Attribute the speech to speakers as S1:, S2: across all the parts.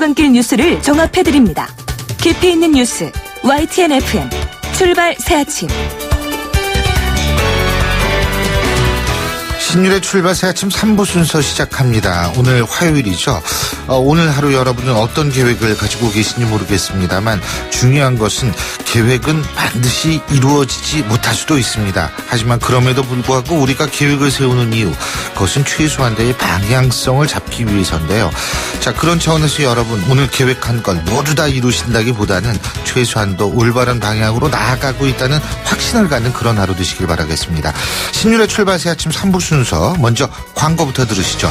S1: 출근길 뉴스를 종합해드립니다. 깊이 있는 뉴스 YTN FM 출발 새아침.
S2: 신율의 출발 새아침 3부 순서 시작합니다. 오늘 화요일이죠. 오늘 하루 여러분은 어떤 계획을 가지고 계신지 모르겠습니다만 중요한 것은 계획은 반드시 이루어지지 못할 수도 있습니다. 하지만 그럼에도 불구하고 우리가 계획을 세우는 이유, 그것은 최소한도의 방향성을 잡기 위해서인데요. 자, 그런 차원에서 여러분 오늘 계획한 걸 모두 다 이루신다기보다는 최소한도 올바른 방향으로 나아가고 있다는 확신을 갖는 그런 하루 되시길 바라겠습니다. 신율의 출발 새아침 3부 순서 먼저 광고부터 들으시죠.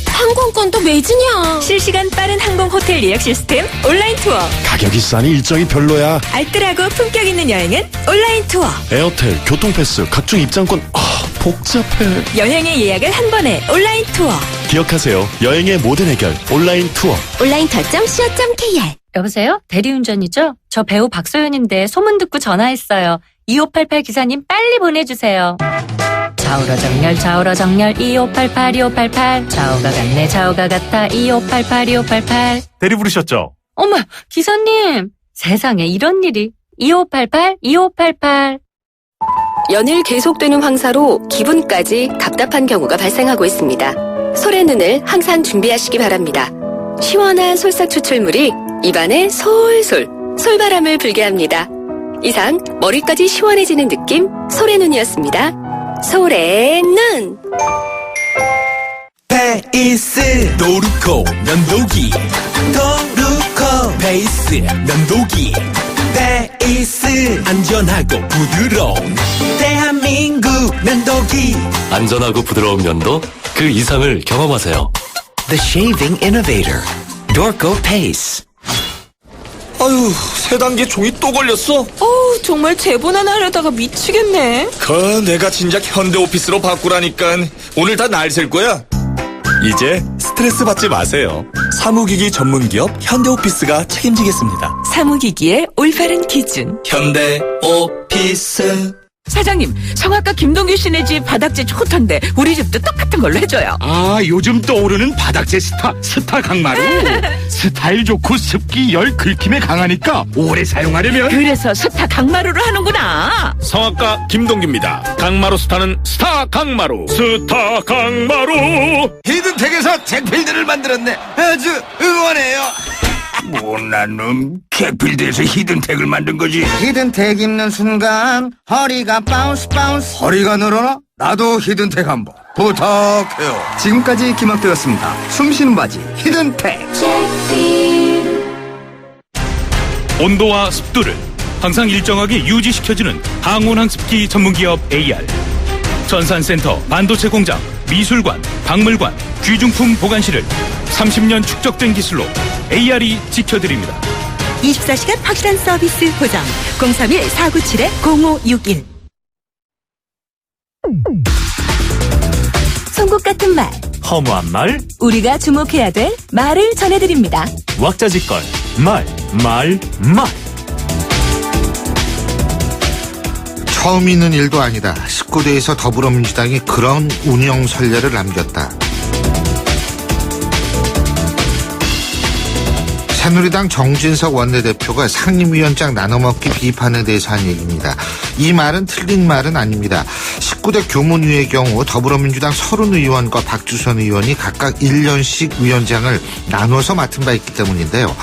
S3: 항공권도 매진이야.
S1: 실시간 빠른 항공 호텔 예약 시스템 온라인 투어.
S4: 가격이 싸니 일정이 별로야.
S1: 알뜰하고 품격 있는 여행은 온라인 투어.
S4: 에어텔, 교통패스, 각종 입장권. 복잡해.
S1: 여행의 예약을 한 번에 온라인 투어.
S4: 기억하세요. 여행의 모든 해결 온라인 투어.
S3: 온라인투어.co.kr.
S5: 여보세요? 대리운전이죠? 저 배우 박소연인데 소문 듣고 전화했어요. 2588 기사님 빨리 보내주세요. 좌우로 정렬 2588 2588 좌우가 같네 좌우가 같아 2588 2588.
S6: 대리 부르셨죠?
S5: 어머 기사님, 세상에 이런 일이. 2588 2588.
S3: 연일 계속되는 황사로 기분까지 답답한 경우가 발생하고 있습니다. 솔의 눈을 항상 준비하시기 바랍니다. 시원한 솔싹 추출물이 입안에 솔솔 솔바람을 불게 합니다. 이상 머리까지 시원해지는 느낌 솔의 눈이었습니다. 솔의 눈.
S7: 페이스 도루코 면도기 도루코 페이스 면도기 페이스 안전하고 부드러운 대한민국 면도기.
S8: 안전하고 부드러운 면도 그 이상을 경험하세요.
S7: The Shaving Innovator Dorco Pace.
S9: 아유, 세 단계 종이 또 걸렸어?
S3: 정말 재본하나 하려다가 미치겠네.
S9: 내가 진작 현대오피스로 바꾸라니까. 오늘 다 날 셀 거야. 이제 스트레스 받지 마세요. 사무기기 전문기업 현대오피스가 책임지겠습니다.
S1: 사무기기의 올바른 기준.
S9: 현대오피스.
S10: 사장님, 성악가 김동규 씨네 집 바닥재 좋던데 우리 집도 똑같은 걸로 해줘요.
S11: 요즘 떠오르는 바닥재 스타 강마루. 스타일 좋고 습기 열 긁힘에 강하니까 오래 사용하려면
S10: 그래서 스타 강마루로 하는구나.
S9: 성악가 김동규입니다. 강마루 스타는 스타 강마루. 스타 강마루.
S7: 히든텍에서 잭필드를 만들었네. 아주 응원해요.
S11: 못난 놈, 객필드에서 히든텍을 만든 거지.
S7: 히든텍 입는 순간 허리가 바운스. 허리가 늘어나? 나도 히든텍 한번 부탁해요. 지금까지 김학도였습니다. 숨쉬는 바지 히든텍.
S6: 온도와 습도를 항상 일정하게 유지시켜주는 항온항습기 전문기업 AR. 전산센터, 반도체 공장, 미술관, 박물관, 귀중품 보관실을 30년 축적된 기술로 AR이 지켜드립니다.
S1: 24시간 확실한 서비스 보장. 031-497-0561. 송곳 같은 말,
S6: 허무한 말,
S1: 우리가 주목해야 될 말을 전해드립니다.
S6: 왁자지껄, 말.
S2: 처음 있는 일도 아니다. 19대에서 더불어민주당이 그런 운영 선례를 남겼다. 새누리당 정진석 원내대표가 상임위원장 나눠먹기 비판에 대해서 한 얘기입니다. 이 말은 틀린 말은 아닙니다. 19대 교문위의 경우 더불어민주당 30의원과 박주선 의원이 각각 1년씩 위원장을 나눠서 맡은 바 있기 때문인데요.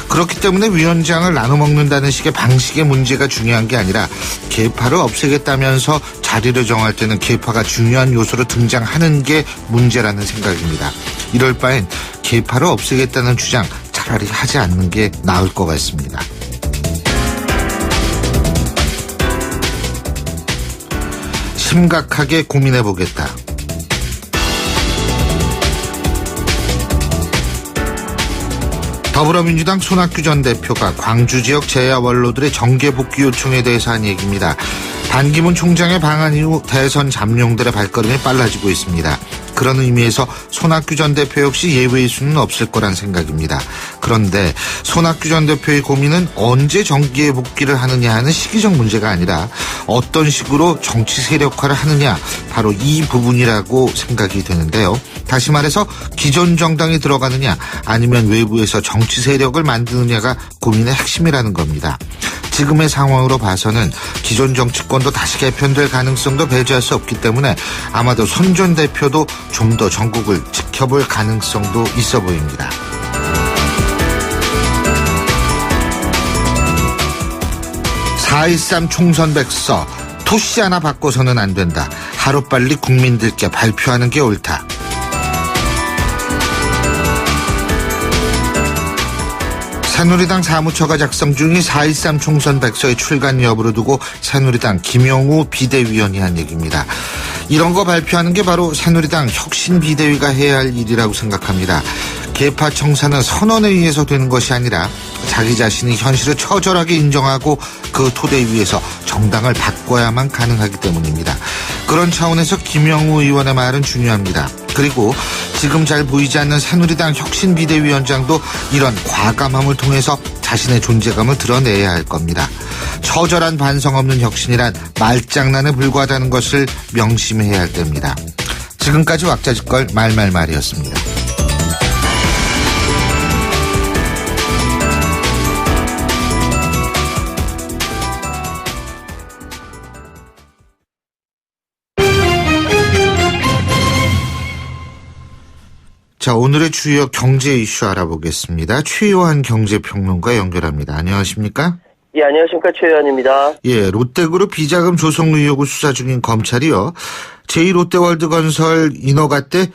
S2: 그렇기 때문에 위원장을 나눠먹는다는 식의 방식의 문제가 중요한 게 아니라 계파를 없애겠다면서 자리를 정할 때는 계파가 중요한 요소로 등장하는 게 문제라는 생각입니다. 이럴 바엔 계파를 없애겠다는 주장 차라리 하지 않는 게 나을 것 같습니다. 심각하게 고민해보겠다. 더불어민주당 손학규 전 대표가 광주 지역 재야 원로들의 정계 복귀 요청에 대해서 한 얘기입니다. 반기문 총장의 방한 이후 대선 잠룡들의 발걸음이 빨라지고 있습니다. 그런 의미에서 손학규 전 대표 역시 예외일 수는 없을 거란 생각입니다. 그런데 손학규 전 대표의 고민은 언제 정기에 복귀를 하느냐 하는 시기적 문제가 아니라 어떤 식으로 정치 세력화를 하느냐, 바로 이 부분이라고 생각이 되는데요. 다시 말해서 기존 정당이 들어가느냐 아니면 외부에서 정치 세력을 만드느냐가 고민의 핵심이라는 겁니다. 지금의 상황으로 봐서는 기존 정치권도 다시 개편될 가능성도 배제할 수 없기 때문에 아마도 손 전 대표도 좀 더 전국을 지켜볼 가능성도 있어 보입니다. (4.13) 총선 백서 토시 하나 바꿔서는 안 된다. 하루빨리 국민들께 발표하는 게 옳다. 새누리당 사무처가 작성 중인 4.13 총선 백서의 출간 여부를 두고 새누리당 김영우 비대위원이 한 얘기입니다. 이런 거 발표하는 게 바로 새누리당 혁신 비대위가 해야 할 일이라고 생각합니다. 계파 청산은 선언에 의해서 되는 것이 아니라 자기 자신이 현실을 처절하게 인정하고 그 토대 위에서 정당을 바꿔야만 가능하기 때문입니다. 그런 차원에서 김영우 의원의 말은 중요합니다. 그리고 지금 잘 보이지 않는 새누리당 혁신비대위원장도 이런 과감함을 통해서 자신의 존재감을 드러내야 할 겁니다. 처절한 반성 없는 혁신이란 말장난에 불과하다는 것을 명심해야 할 때입니다. 지금까지 왁자지껄 말말말이었습니다. 자, 오늘의 주요 경제 이슈 알아보겠습니다. 최요한 경제평론가 연결합니다. 안녕하십니까?
S12: 예, 안녕하십니까. 최요한입니다.
S2: 예, 롯데그룹 비자금 조성 의혹을 수사 중인 검찰이요. 제2롯데월드건설 인허가 때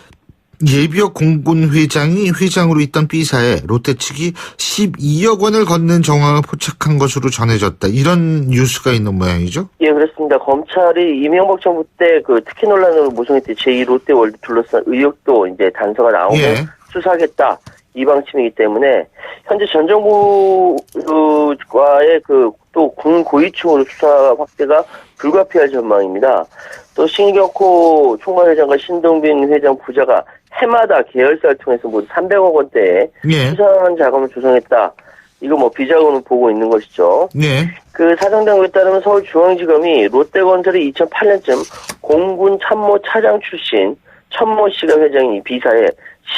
S2: 예비역 공군 회장이 회장으로 있던 B사에 롯데 측이 12억 원을 건넨 정황을 포착한 것으로 전해졌다. 이런 뉴스가 있는 모양이죠?
S12: 예, 그렇습니다. 검찰이 이명박 정부 때 그 특혜 논란으로 모성했던 제2롯데월드 둘러싼 의혹도 이제 단서가 나오면 수사하겠다. 이 방침이기 때문에 현재 전 정부와의 또 군 고위층으로 수사 확대가 불가피할 전망입니다. 또 신격호 총괄회장과 신동빈 회장 부자가 해마다 계열사를 통해서 모두 300억 원대의 수상한 자금을 조성했다. 이거 뭐 비자금을 보고 있는 것이죠. 그 사정당국에 따르면 서울중앙지검이 롯데건설이 2008년쯤 공군 참모 차장 출신 천모 씨가 회장인 B사에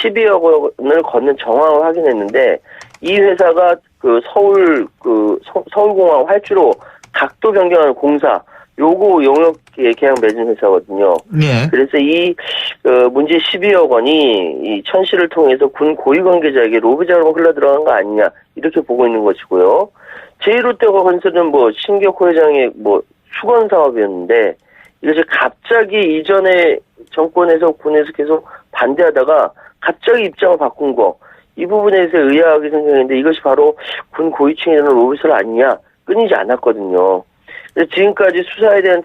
S12: 12억 원을 건넨 정황을 확인했는데 이 회사가 서울공항 활주로 각도 변경하는 공사 요거 용역에 계약 맺은 회사거든요. 그래서 이 문제 12억 원이 이 천 씨를 통해서 군 고위 관계자에게 로비자로 흘러 들어간 거 아니냐 이렇게 보고 있는 것이고요. 제1롯데건설은 신격호 회장의 수건 사업이었는데 이것이 갑자기 이전에 정권에서 군에서 계속 반대하다가 갑자기 입장을 바꾼 거 이 부분에 대해서 의아하게 생각했는데 이것이 바로 군 고위층이라는 로비설 아니냐 끊이지 않았거든요. 그래서 지금까지 수사에 대한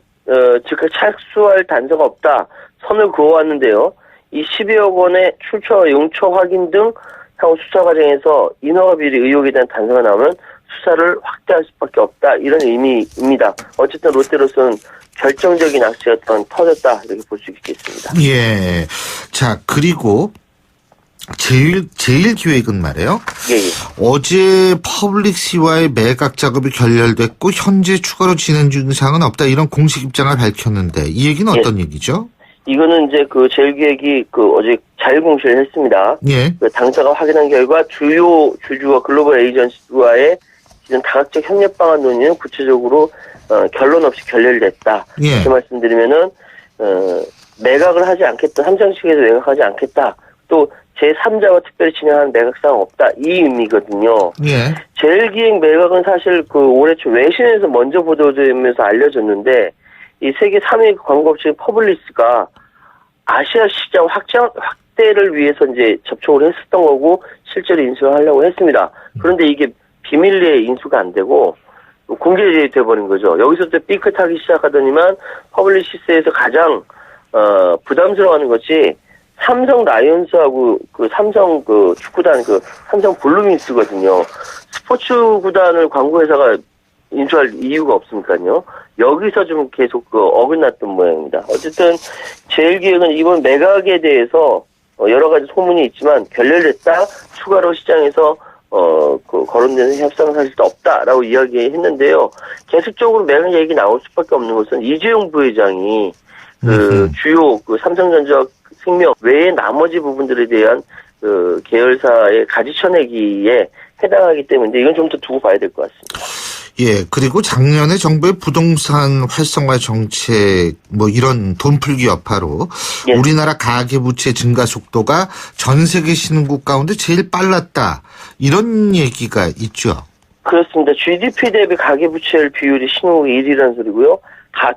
S12: 즉각 착수할 단서가 없다 선을 그어왔는데요. 이 12억 원의 출처와 용처 확인 등 향후 수사 과정에서 인허가 비리 의혹에 대한 단서가 나오면 수사를 확대할 수밖에 없다 이런 의미입니다. 어쨌든 롯데로서는 결정적인 악재가 터졌다 이렇게 볼 수 있겠습니다.
S2: 예. 자, 그리고 제일기획은 말이에요. 어제 퍼블릭시와의 매각 작업이 결렬됐고 현재 추가로 진행 중인 사항은 없다 이런 공식 입장을 밝혔는데 이 얘기는 어떤 얘기죠?
S12: 이거는 이제 제일기획이 어제 자율공시를 했습니다. 당사가 확인한 결과 주요 주주와 글로벌 에이전시와의 이런 다각적 협력 방안 논의는 구체적으로 결론 없이 결렬됐다. 이렇게 말씀드리면은 매각을 하지 않겠다. 삼성 측에서 매각하지 않겠다. 또 제3자와 특별히 진행하는 매각 사항 없다. 이 의미거든요. 제일기획 매각은 사실 올해 초 외신에서 먼저 보도되면서 알려졌는데 이 세계 3위 광고업체 퍼블리스가 아시아 시장 확대를 위해서 이제 접촉을 했었던 거고 실제로 인수를 하려고 했습니다. 그런데 이게 비밀리에 인수가 안 되고 공개돼 버린 거죠. 여기서부터 삐끗하기 시작하더니만 퍼블리시스에서 가장 부담스러워하는 것이 삼성 라이온스하고 삼성 축구단 삼성 블루윙스거든요. 스포츠 구단을 광고회사가 인수할 이유가 없으니까요. 여기서 좀 계속 어긋났던 모양입니다. 어쨌든 제일기획은 이번 매각에 대해서 여러 가지 소문이 있지만 결렬됐다, 추가로 시장에서 거론되는 협상 사실도 없다라고 이야기했는데요. 계속적으로 매각 얘기 나올 수밖에 없는 것은 이재용 부회장이 주요 삼성전자 생명 외의 나머지 부분들에 대한 계열사의 가지쳐내기에 해당하기 때문에 이건 좀 더 두고 봐야 될 것 같습니다.
S2: 예, 그리고 작년에 정부의 부동산 활성화 정책 이런 돈풀기 여파로
S12: 예.
S2: 우리나라 가계부채 증가 속도가 전 세계 신흥국 가운데 제일 빨랐다. 이런 얘기가 있죠.
S12: 그렇습니다. GDP 대비 가계부채 비율이 신흥국 1위라는 소리고요.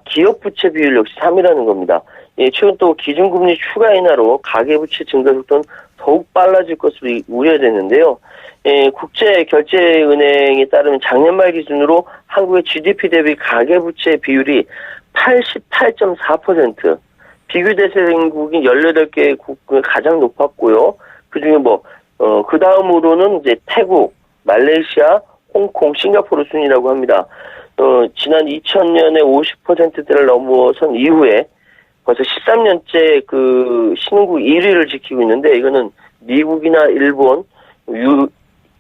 S12: 기업부채 비율 역시 3위라는 겁니다. 예, 최근 또 기준금리 추가 인하로 가계부채 증가 속도는 더욱 빨라질 것으로 우려되는데요. 예, 국제결제은행에 따르면 작년 말 기준으로 한국의 GDP 대비 가계부채 비율이 88.4%, 비교 대상국인 18개국 가장 높았고요. 그중에 그 다음으로는 이제 태국, 말레이시아, 홍콩, 싱가포르 순이라고 합니다. 지난 2000년에 50%대를 넘어선 이후에 벌써 13년째 신흥국 1위를 지키고 있는데 이거는 미국이나 일본,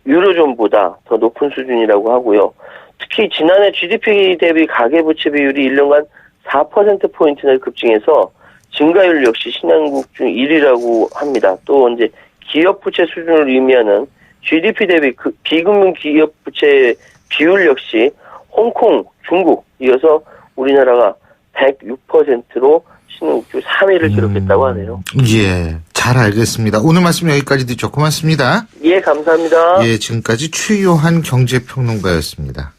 S12: 유로존보다 더 높은 수준이라고 하고요. 특히 지난해 GDP 대비 가계부채 비율이 1년간 4%포인트나 급증해서 증가율 역시 신흥국 중 1위라고 합니다. 또 이제 기업부채 수준을 의미하는 GDP 대비 비금융 기업부채 비율 역시 홍콩, 중국 이어서 우리나라가 106%로 신흥국 중 3위를 기록했다고 하네요.
S2: 예, 잘 알겠습니다. 오늘 말씀 여기까지 듣죠. 고맙습니다.
S12: 예, 감사합니다.
S2: 예, 지금까지 최요한 경제평론가였습니다.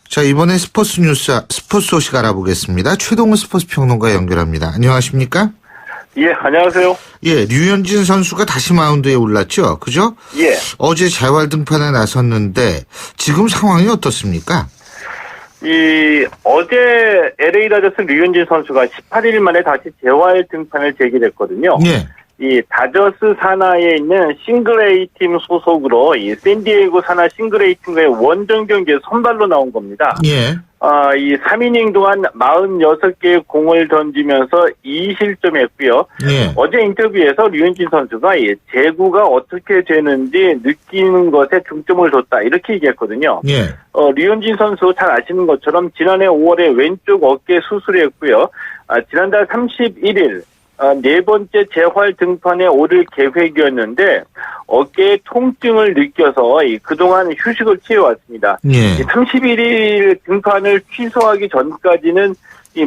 S2: 자, 이번에 스포츠 소식 알아보겠습니다. 최동훈 스포츠 평론가 연결합니다. 안녕하십니까?
S13: 예, 안녕하세요.
S2: 예, 류현진 선수가 다시 마운드에 올랐죠? 그죠?
S13: 예.
S2: 어제 재활 등판에 나섰는데 지금 상황이 어떻습니까?
S13: 어제 LA 다저스 류현진 선수가 18일 만에 다시 재활 등판을 재개됐거든요.
S2: 예.
S13: 다저스 산하에 있는 싱글 A 팀 소속으로 샌디에이고 산하 싱글 A 팀과의 원정 경기에 선발로 나온 겁니다.
S2: 예.
S13: 3이닝 동안 46개의 공을 던지면서 2실점했고요.
S2: 예.
S13: 어제 인터뷰에서 류현진 선수가 제구가 어떻게 되는지 느끼는 것에 중점을 뒀다 이렇게 얘기했거든요.
S2: 예.
S13: 류현진 선수 잘 아시는 것처럼 지난해 5월에 왼쪽 어깨 수술했고요. 지난달 31일 네 번째 재활 등판에 오를 계획이었는데 어깨에 통증을 느껴서 그동안 휴식을 취해왔습니다.
S2: 예.
S13: 31일 등판을 취소하기 전까지는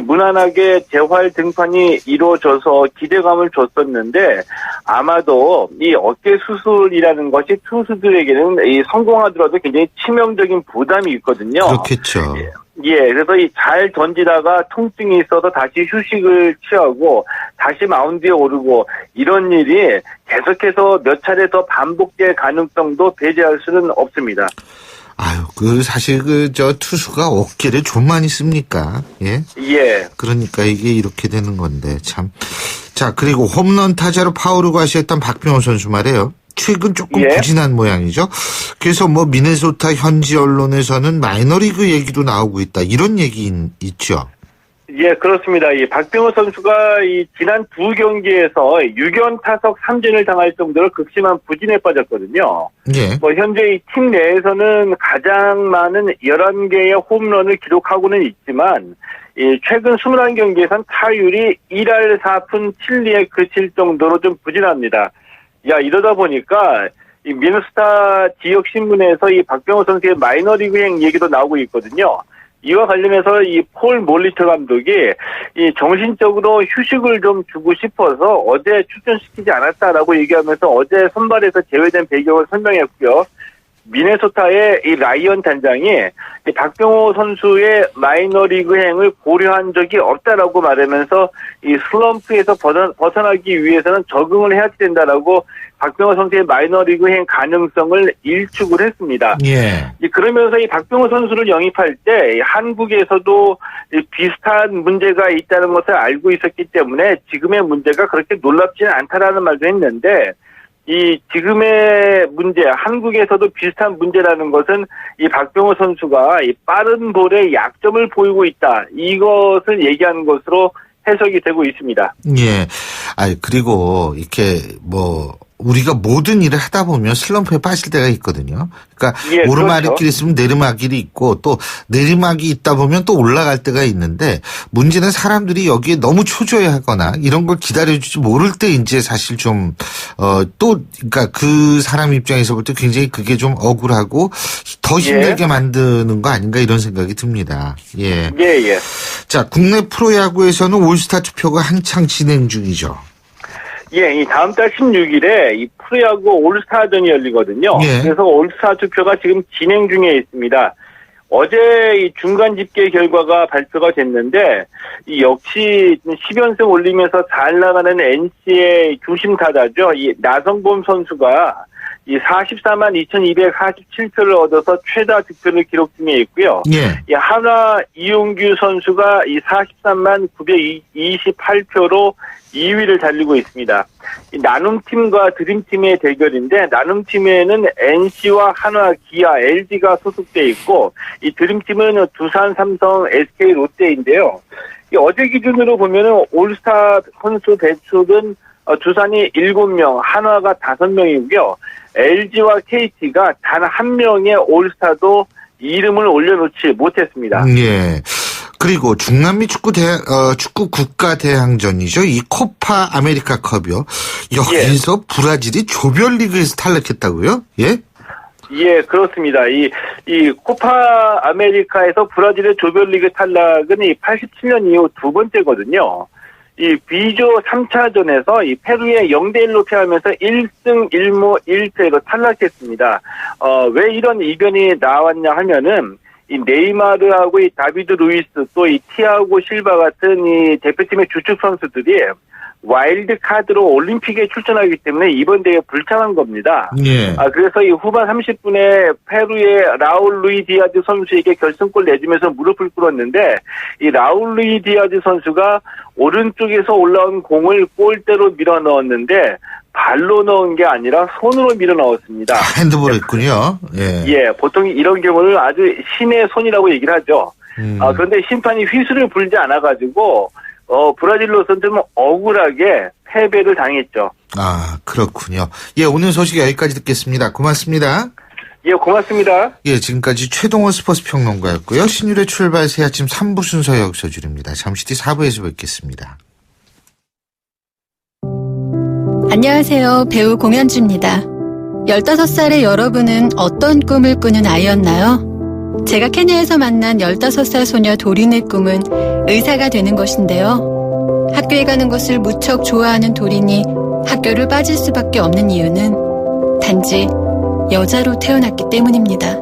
S13: 무난하게 재활 등판이 이루어져서 기대감을 줬었는데 아마도 이 어깨 수술이라는 것이 투수들에게는 성공하더라도 굉장히 치명적인 부담이 있거든요.
S2: 그렇겠죠.
S13: 예, 그래서 잘 던지다가 통증이 있어서 다시 휴식을 취하고 다시 마운드에 오르고 이런 일이 계속해서 몇 차례 더 반복될 가능성도 배제할 수는 없습니다.
S2: 아유, 사실 투수가 어깨를 좀 많이 씁니까? 예?
S13: 예.
S2: 그러니까 이게 이렇게 되는 건데, 참. 자, 그리고 홈런 타자로 파워를 과시했던 박병호 선수 말이에요. 최근 조금 부진한 모양이죠. 그래서 미네소타 현지 언론에서는 마이너리그 얘기도 나오고 있다. 이런 얘기 있죠.
S13: 예, 그렇습니다. 박병호 선수가 지난 두 경기에서 유견 타석 3진을 당할 정도로 극심한 부진에 빠졌거든요.
S2: 예.
S13: 현재 이 팀 내에서는 가장 많은 11개의 홈런을 기록하고는 있지만, 최근 21경기에선 타율이 1할 4푼 7리에 그칠 정도로 좀 부진합니다. 이러다 보니까 이 미네소타 지역 신문에서 이 박병호 선수의 마이너리그행 얘기도 나오고 있거든요. 이와 관련해서 이 폴 몰리터 감독이 이 정신적으로 휴식을 좀 주고 싶어서 어제 출전시키지 않았다라고 얘기하면서 어제 선발에서 제외된 배경을 설명했고요. 미네소타의 이 라이언 단장이 이 박병호 선수의 마이너리그행을 고려한 적이 없다라고 말하면서 이 슬럼프에서 벗어나기 위해서는 적응을 해야 된다라고 박병호 선수의 마이너리그행 가능성을 일축을 했습니다.
S2: 예.
S13: 그러면서 이 박병호 선수를 영입할 때 한국에서도 비슷한 문제가 있다는 것을 알고 있었기 때문에 지금의 문제가 그렇게 놀랍지는 않다라는 말도 했는데 이 지금의 문제, 한국에서도 비슷한 문제라는 것은 이 박병호 선수가 이 빠른 볼에 약점을 보이고 있다. 이것을 얘기하는 것으로 해석이 되고 있습니다.
S2: 예. 그리고 이렇게 우리가 모든 일을 하다 보면 슬럼프에 빠질 때가 있거든요. 그러니까
S13: 예,
S2: 오르막길이
S13: 그렇죠.
S2: 있으면 내리막길이 있고 또 내리막이 있다 보면 또 올라갈 때가 있는데 문제는 사람들이 여기에 너무 초조해하거나 이런 걸 기다려주지 모를 때 이제 사실 좀 그러니까 그 사람 입장에서 볼 때 굉장히 그게 좀 억울하고 더 힘들게 만드는 거 아닌가 이런 생각이 듭니다. 예.
S13: 예.
S2: 자, 국내 프로야구에서는 올스타 투표가 한창 진행 중이죠.
S13: 예, 이 다음 달 16일에 이 프로야구 올스타전이 열리거든요.
S2: 예.
S13: 그래서 올스타 투표가 지금 진행 중에 있습니다. 어제 이 중간 집계 결과가 발표가 됐는데, 이 역시 10연승 올리면서 잘 나가는 NC의 중심 타자죠. 이 나성범 선수가 이 44만 2,247표를 얻어서 최다 득표를 기록 중에 있고요.
S2: 예.
S13: 이 한화 이용규 선수가 이 43만 928표로 2위를 달리고 있습니다. 이 나눔팀과 드림팀의 대결인데 나눔팀에는 NC와 한화, 기아, LG가 소속돼 있고 이 드림팀은 두산, 삼성, SK, 롯데인데요. 이 어제 기준으로 보면은 올스타 선수 배출은 두산이 7명, 한화가 5명이고요. LG와 KT가 단 한 명의 올스타도 이름을 올려놓지 못했습니다.
S2: 예. 그리고 중남미 축구 국가 대항전이죠. 이 코파 아메리카컵이요. 여기서 브라질이 조별리그에서 탈락했다고요? 예?
S13: 예, 그렇습니다. 이 코파 아메리카에서 브라질의 조별리그 탈락은 이 87년 이후 두 번째거든요. 이 B조 3차전에서 이 페루에 0대1로 패하면서 1승 1무 1패로 탈락했습니다. 왜 이런 이변이 나왔냐 하면은 이 네이마르하고 이 다비드 루이스 또 이 티아고 실바 같은 이 대표팀의 주축 선수들이 와일드 카드로 올림픽에 출전하기 때문에 이번 대회에 불참한 겁니다.
S2: 예.
S13: 그래서 이 후반 30분에 페루의 라울 루이 디아즈 선수에게 결승골 내주면서 무릎을 꿇었는데 이 라울 루이 디아즈 선수가 오른쪽에서 올라온 공을 골대로 밀어 넣었는데 발로 넣은 게 아니라 손으로 밀어 넣었습니다.
S2: 핸드볼 했군요. 예.
S13: 예, 보통 이런 경우를 아주 신의 손이라고 얘기를 하죠. 그런데 심판이 휘슬을 불지 않아가지고 브라질로서는 좀 억울하게 패배를 당했죠.
S2: 그렇군요. 예, 오늘 소식 여기까지 듣겠습니다. 고맙습니다.
S13: 예, 고맙습니다.
S2: 예, 지금까지 최동원 스포츠 평론가였고요. 신율의 출발 새 아침 3부 순서 여기서 줄입니다. 잠시 뒤 4부에서 뵙겠습니다.
S14: 안녕하세요. 배우 공연주입니다. 15살의 여러분은 어떤 꿈을 꾸는 아이였나요? 제가 케냐에서 만난 15살 소녀 도린의 꿈은 의사가 되는 것인데요. 학교에 가는 것을 무척 좋아하는 도린이 학교를 빠질 수밖에 없는 이유는 단지 여자로 태어났기 때문입니다.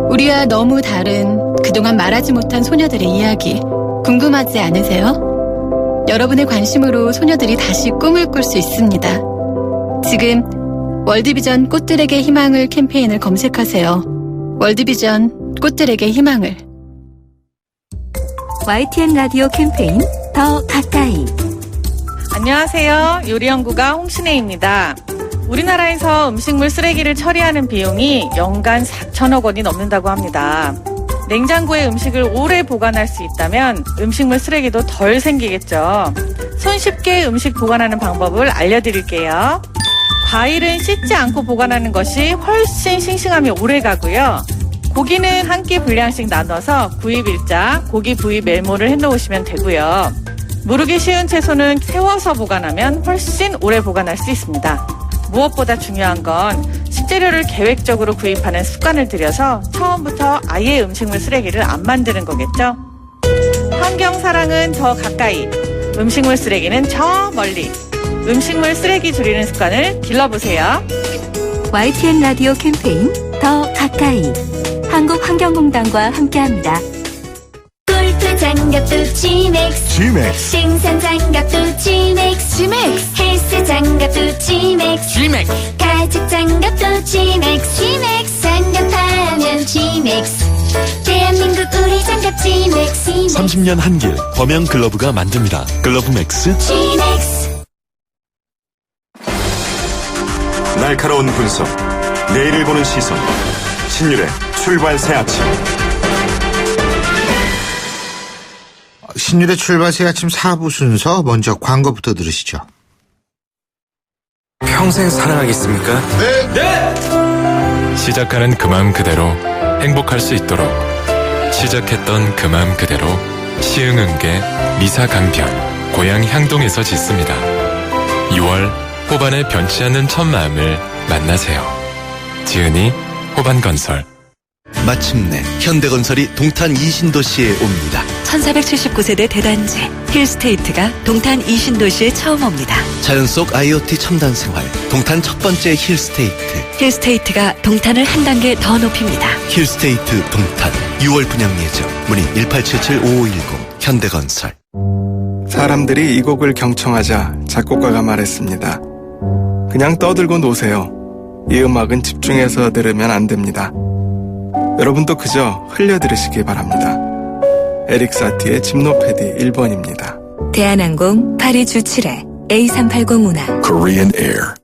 S14: 우리와 너무 다른 그동안 말하지 못한 소녀들의 이야기 궁금하지 않으세요? 여러분의 관심으로 소녀들이 다시 꿈을 꿀 수 있습니다. 지금 월드비전 꽃들에게 희망을 캠페인을 검색하세요. 월드비전 꽃들에게 희망을.
S1: YTN 라디오 캠페인 더 가까이.
S15: 안녕하세요. 요리연구가 홍신혜입니다. 우리나라에서 음식물 쓰레기를 처리하는 비용이 연간 4천억 원이 넘는다고 합니다. 냉장고에 음식을 오래 보관할 수 있다면 음식물 쓰레기도 덜 생기겠죠. 손쉽게 음식 보관하는 방법을 알려드릴게요. 과일은 씻지 않고 보관하는 것이 훨씬 싱싱함이 오래 가고요. 고기는 한 끼 분량씩 나눠서 구입일자, 고기 부위 메모를 해놓으시면 되고요. 무르기 쉬운 채소는 세워서 보관하면 훨씬 오래 보관할 수 있습니다. 무엇보다 중요한 건 식재료를 계획적으로 구입하는 습관을 들여서 처음부터 아예 음식물 쓰레기를 안 만드는 거겠죠. 환경 사랑은 저 가까이, 음식물 쓰레기는 저 멀리. 음식물 쓰레기 줄이는 습관을 길러보세요.
S1: YTN 라디오 캠페인 더 가까이. 한국환경공단과 함께합니다.
S16: 골프 장갑도 G맥스. 생산 장갑도 G맥스. 헬스 장갑도 G맥스. 가죽 장갑도 G맥스. 장갑하면 G맥스. 대한민국 우리 장갑 G맥스.
S4: 30년 한길 범양 글러브가 만듭니다. 글러브 맥스.
S16: G맥스.
S17: 날카로운 분석, 내일을 보는 시선, 신율의 출발 새 아침.
S2: 신율의 출발 새 아침 4부 순서, 먼저 광고부터 들으시죠.
S18: 평생 사랑하겠습니까?
S2: 네!
S19: 시작하는 그 마음 그대로 행복할 수 있도록 시작했던 그 마음 그대로 시흥은계 미사강변 고향 향동에서 짓습니다. 6월 호반의 변치 않는 첫 마음을 만나세요. 지은이 호반건설.
S20: 마침내 현대건설이 동탄 이신도시에 옵니다.
S1: 1479세대 대단지 힐스테이트가 동탄 이신도시에 처음 옵니다.
S20: 자연 속 IoT 첨단 생활, 동탄 첫 번째 힐스테이트.
S1: 힐스테이트가 동탄을 한 단계 더 높입니다.
S20: 힐스테이트 동탄 6월 분양 예정. 문의 1877-5510 현대건설.
S21: 사람들이 이 곡을 경청하자 작곡가가 말했습니다. 그냥 떠들고 노세요. 이 음악은 집중해서 들으면 안 됩니다. 여러분도 그저 흘려 들으시기 바랍니다. 에릭 사티의 집노패디 1번입니다.
S1: 대한항공 파리 주칠회 A380 운항
S17: Korean Air.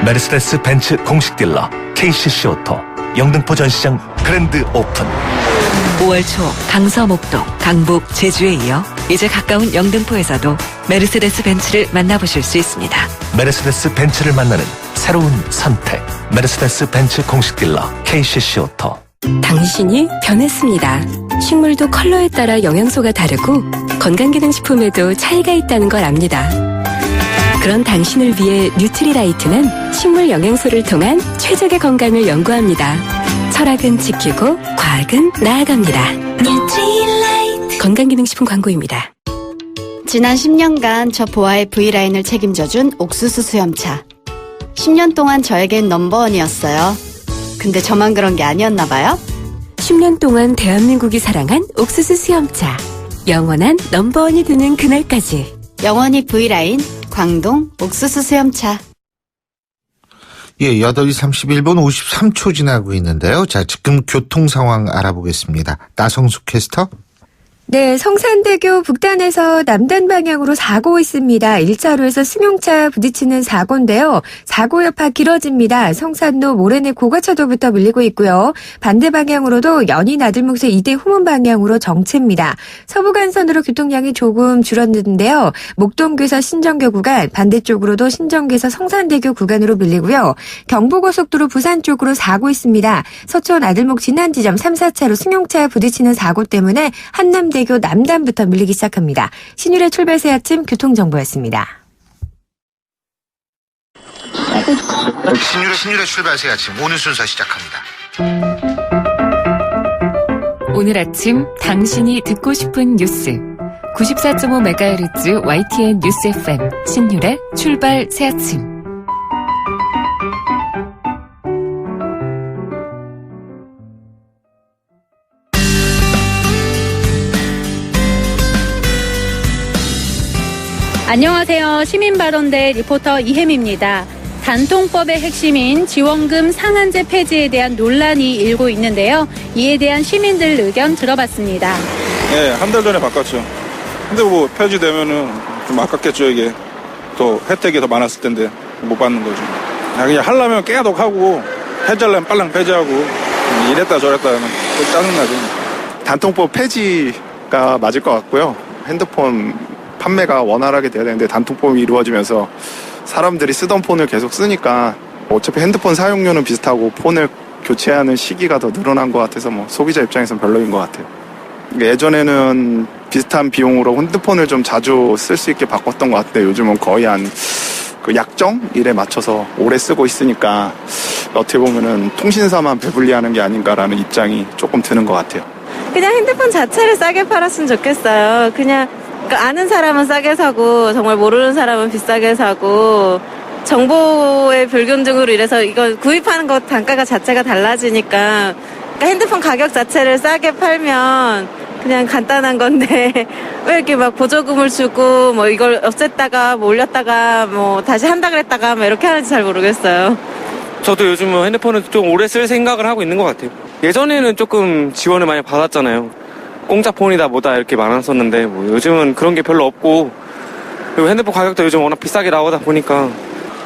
S22: 메르세데스 벤츠 공식 딜러 KCC 오토 영등포 전시장 그랜드 오픈.
S1: 5월 초 강서 목동, 강북, 제주에 이어 이제 가까운 영등포에서도 메르세데스 벤츠를 만나보실 수 있습니다.
S22: 메르세데스 벤츠를 만나는 새로운 선택. 메르세데스 벤츠 공식 딜러 KCC 오토.
S3: 당신이 변했습니다. 식물도 컬러에 따라 영양소가 다르고 건강기능식품에도 차이가 있다는 걸 압니다. 그런 당신을 위해 뉴트리라이트는 식물 영양소를 통한 최적의 건강을 연구합니다. 철학은 지키고 과학은 나아갑니다. 뉴트리라이트. 건강기능식품 광고입니다.
S23: 지난 10년간 저 보아의 V라인을 책임져준 옥수수 수염차. 10년 동안 저에겐 넘버원이었어요. 근데 저만 그런 게 아니었나 봐요?
S3: 10년 동안 대한민국이 사랑한 옥수수 수염차. 영원한 넘버원이 되는 그날까지.
S23: 영원히 V라인, 광동 옥수수 수염차.
S2: 예, 8시 31분 53초 지나고 있는데요. 자, 지금 교통 상황 알아보겠습니다. 나성수 캐스터.
S24: 네, 성산대교 북단에서 남단 방향으로 사고 있습니다. 1차로에서 승용차 부딪히는 사고인데요. 사고 여파 길어집니다. 성산로 모래내 고가차도부터 밀리고 있고요. 반대 방향으로도 연희 나들목서 2대 후문 방향으로 정체입니다. 서부간선으로 교통량이 조금 줄었는데요. 목동교에서 신정교 구간, 반대쪽으로도 신정교에서 성산대교 구간으로 밀리고요. 경부고속도로 부산 쪽으로 사고 있습니다. 서초원 아들목 진안 지점 3, 4차로 승용차 부딪히는 사고 때문에 한남 대교 남단부터 밀리기 시작합니다. 신율의 출발 새 아침 교통정보였습니다.
S2: 신율의 출발 새 아침 오늘 순서 시작합니다.
S1: 오늘 아침 당신이 듣고 싶은 뉴스 94.5MHz YTN 뉴스 FM 신율의 출발 새 아침.
S25: 안녕하세요. 시민발언대 리포터 이혜미입니다. 단통법의 핵심인 지원금 상한제 폐지에 대한 논란이 일고 있는데요. 이에 대한 시민들 의견 들어봤습니다.
S26: 네, 한 달 전에 바꿨죠. 근데 뭐 폐지되면은 좀 아깝겠죠. 이게 더 혜택이 더 많았을 텐데 못 받는 거죠. 그냥 하려면 계속 하고 폐지하려면 빨랑 폐지하고 이랬다 저랬다 하면 또 짜증나죠.
S27: 단통법 폐지가 맞을 것 같고요. 핸드폰 판매가 원활하게 돼야 되는데 단통법이 이루어지면서 사람들이 쓰던 폰을 계속 쓰니까 어차피 핸드폰 사용료는 비슷하고 폰을 교체하는 시기가 더 늘어난 것 같아서 뭐 소비자 입장에서는 별로인 것 같아요. 예전에는 비슷한 비용으로 핸드폰을 좀 자주 쓸 수 있게 바꿨던 것 같은데 요즘은 거의 한 그 약정일에 맞춰서 오래 쓰고 있으니까 어떻게 보면은 통신사만 배불리하는 게 아닌가라는 입장이 조금 드는 것 같아요.
S28: 그냥 핸드폰 자체를 싸게 팔았으면 좋겠어요. 그냥 아는 사람은 싸게 사고 정말 모르는 사람은 비싸게 사고 정보의 불균등으로 인해서 이거 구입하는 것 단가가 자체가 달라지니까 그러니까 핸드폰 가격 자체를 싸게 팔면 그냥 간단한 건데 왜 이렇게 막 보조금을 주고 뭐 이걸 없앴다가 뭐 올렸다가 뭐 다시 한다 그랬다가 뭐 이렇게 하는지 잘 모르겠어요.
S29: 저도 요즘은 핸드폰을 좀 오래 쓸 생각을 하고 있는 것 같아요. 예전에는 조금 지원을 많이 받았잖아요. 공짜 폰이다 뭐다 이렇게 많았었는데 뭐 요즘은 그런 게 별로 없고 그리고 핸드폰 가격도 요즘 워낙 비싸게 나오다 보니까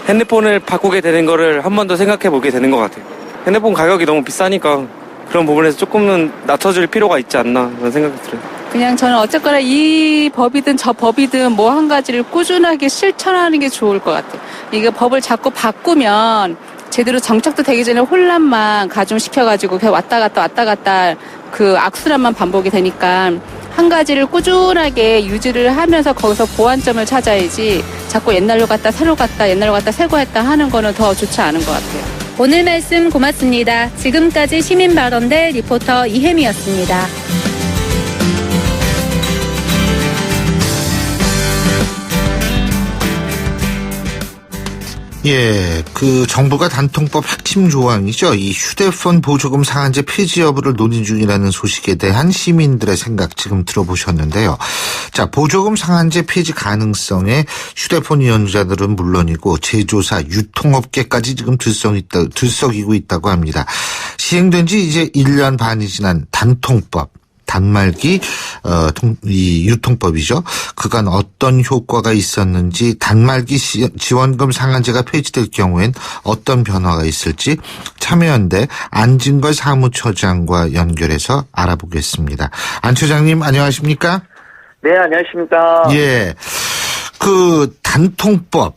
S29: 핸드폰을 바꾸게 되는 거를 한 번 더 생각해 보게 되는 것 같아요. 핸드폰 가격이 너무 비싸니까 그런 부분에서 조금은 낮춰줄 필요가 있지 않나 그런 생각이 들어요.
S25: 그냥 저는 어쨌거나 이 법이든 저 법이든 뭐 한 가지를 꾸준하게 실천하는 게 좋을 것 같아요. 이게 법을 자꾸 바꾸면 제대로 정착도 되기 전에 혼란만 가중시켜가지고 그냥 왔다 갔다 그 악순환만 반복이 되니까 한 가지를 꾸준하게 유지를 하면서 거기서 보완점을 찾아야지 자꾸 옛날로 갔다 새로 갔다 옛날로 갔다 새로 갔다 하는 거는 더 좋지 않은 것 같아요. 오늘 말씀 고맙습니다. 지금까지 시민발언대 리포터 이혜미였습니다.
S2: 예, 그 정부가 단통법 핵심 조항이죠. 이 휴대폰 보조금 상한제 폐지 여부를 논의 중이라는 소식에 대한 시민들의 생각 지금 들어보셨는데요. 자, 보조금 상한제 폐지 가능성에 휴대폰 이용자들은 물론이고 제조사, 유통업계까지 지금 들썩이고 있다고 합니다. 시행된 지 이제 1년 반이 지난 단통법. 단말기 이 유통법이죠. 그간 어떤 효과가 있었는지, 단말기 지원금 상한제가 폐지될 경우엔 어떤 변화가 있을지 참여연대 안진걸 사무처장과 연결해서 알아보겠습니다. 안 처장님 안녕하십니까?
S5: 네, 안녕하십니까?
S2: 예, 그 단통법.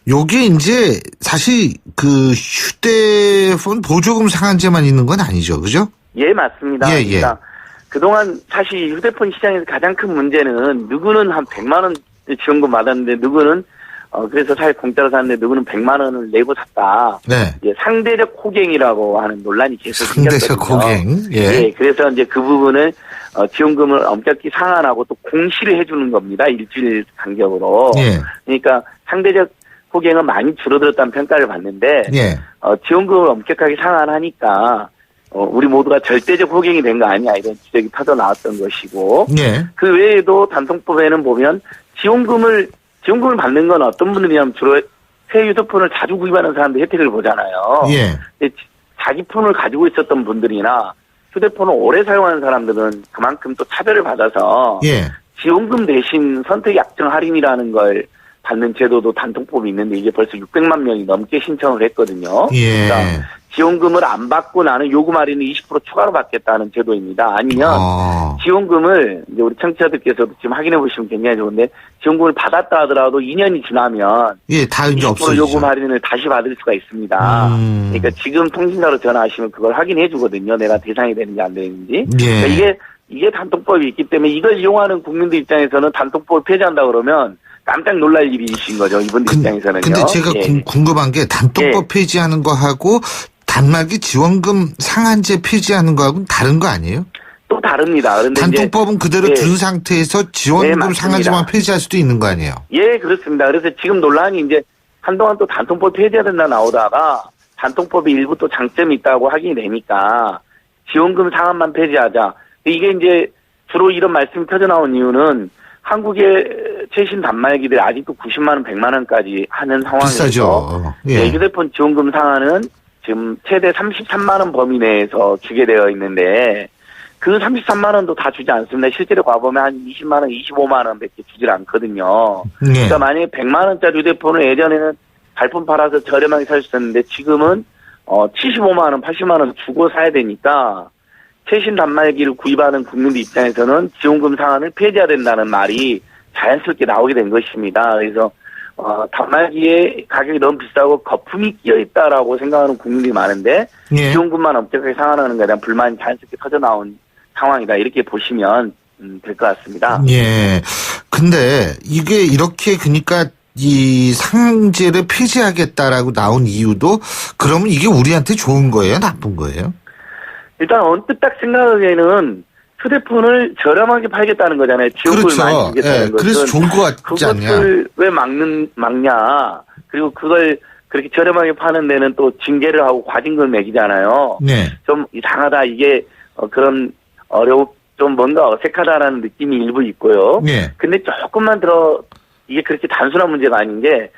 S2: 요게 이제 사실 그 휴대폰 보조금 상한제만 있는 건 아니죠, 그죠?
S5: 예, 맞습니다.
S2: 예.
S5: 그러니까 그동안 사실 휴대폰 시장에서 가장 큰 문제는 누구는 한 100만 원 지원금 받았는데 누구는 그래서 사실 공짜로 샀는데 누구는 100만 원을 내고 샀다.
S2: 네.
S5: 이제 상대적 호갱이라고 하는 논란이 계속
S2: 상대적 호갱.
S5: 예. 그래서 이제 그 부분을 지원금을 엄격히 상한하고 또 공시를 해주는 겁니다. 일주일 간격으로.
S2: 예.
S5: 그러니까 상대적 호갱은 많이 줄어들었다는 평가를 받는데
S2: 예.
S5: 지원금을 엄격하게 상한하니까 우리 모두가 절대적 호갱이 된 거 아니야 이런 지적이 터져 나왔던 것이고
S2: 예.
S5: 그 외에도 단통법에는 보면 지원금을 받는 건 어떤 분들이냐면 주로 새 휴대폰을 자주 구입하는 사람들 혜택을 보잖아요.
S2: 예.
S5: 근데 자기 폰을 가지고 있었던 분들이나 휴대폰을 오래 사용하는 사람들은 그만큼 또 차별을 받아서
S2: 예.
S5: 지원금 대신 선택 약정 할인이라는 걸 받는 제도도 단통법이 있는데 이게 벌써 600만 명이 넘게 신청을 했거든요.
S2: 예.
S5: 그러니까 지원금을 안 받고 나는 요금 할인을 20% 추가로 받겠다는 제도입니다. 아니면 지원금을 이제 우리 청취자들께서도 지금 확인해 보시면 굉장히 좋은데 지원금을 받았다 하더라도 2년이 지나면
S2: 예, 다 이제
S5: 20%
S2: 없어지죠.
S5: 요금 할인을 다시 받을 수가 있습니다. 그러니까 지금 통신사로 전화하시면 그걸 확인해 주거든요. 내가 대상이 되는지 안 되는지.
S2: 예.
S5: 그러니까 이게 단통법이 있기 때문에 이걸 이용하는 국민들 입장에서는 단통법을 폐지한다 그러면 깜짝 놀랄 일이신 거죠. 이분들 입장에서는요.
S2: 근데 제가 궁금한 게 단통법 폐지하는 거하고 단말기 지원금 상한제 폐지하는 거하고는 다른 거 아니에요?
S5: 또 다릅니다. 그런데
S2: 단통법은 그대로 둔 상태에서 지원금 상한제만 폐지할 수도 있는 거 아니에요?
S5: 예, 그렇습니다. 그래서 지금 논란이 이제 한동안 또 단통법 폐지해야 된다 나오다가 단통법이 일부 또 장점이 있다고 확인이 되니까 지원금 상한만 폐지하자. 이게 이제 주로 이런 말씀이 터져 나온 이유는 한국의 최신 단말기들이 아직도 90만 원, 100만 원까지 하는 상황에서
S2: 비싸죠. 예.
S5: 휴대폰 지원금 상한은 지금 최대 33만 원 범위 내에서 주게 되어 있는데 그 33만 원도 다 주지 않습니다. 실제로 가보면 한 20만 원, 25만 원밖에 주질 않거든요. 그러니까 만약에 100만 원짜리 휴대폰을 예전에는 발품 팔아서 저렴하게 살 수 있었는데 지금은 75만 원, 80만 원 주고 사야 되니까 최신 단말기를 구입하는 국민들 입장에서는 지원금 상한을 폐지해야 된다는 말이 자연스럽게 나오게 된 것입니다. 그래서 단말기의 가격이 너무 비싸고 거품이 끼어 있다라고 생각하는 국민들이 많은데 지원금만 엄격하게 상한하는 것에 대한 불만이 자연스럽게 터져 나온 상황이다. 이렇게 보시면 될 것 같습니다.
S2: 예. 근데 이게 이렇게 그러니까 이 상한제를 폐지하겠다라고 나온 이유도 그러면 이게 우리한테 좋은 거예요? 나쁜 거예요?
S5: 일단 언뜻 딱 생각하기에는 휴대폰을 저렴하게 팔겠다는 거잖아요. 지원금을 많이 주겠다는 것은.
S2: 그래서 좋은 거 같지 않냐.
S5: 그것을 왜 막냐. 그리고 그걸 그렇게 저렴하게 파는 데는 또 징계를 하고 과징금을 매기잖아요.
S2: 네.
S5: 좀 이상하다. 이게 그런 좀 뭔가 어색하다라는 느낌이 일부 있고요.
S2: 네.
S5: 근데 조금만 이게 그렇게 단순한 문제가 아닌 게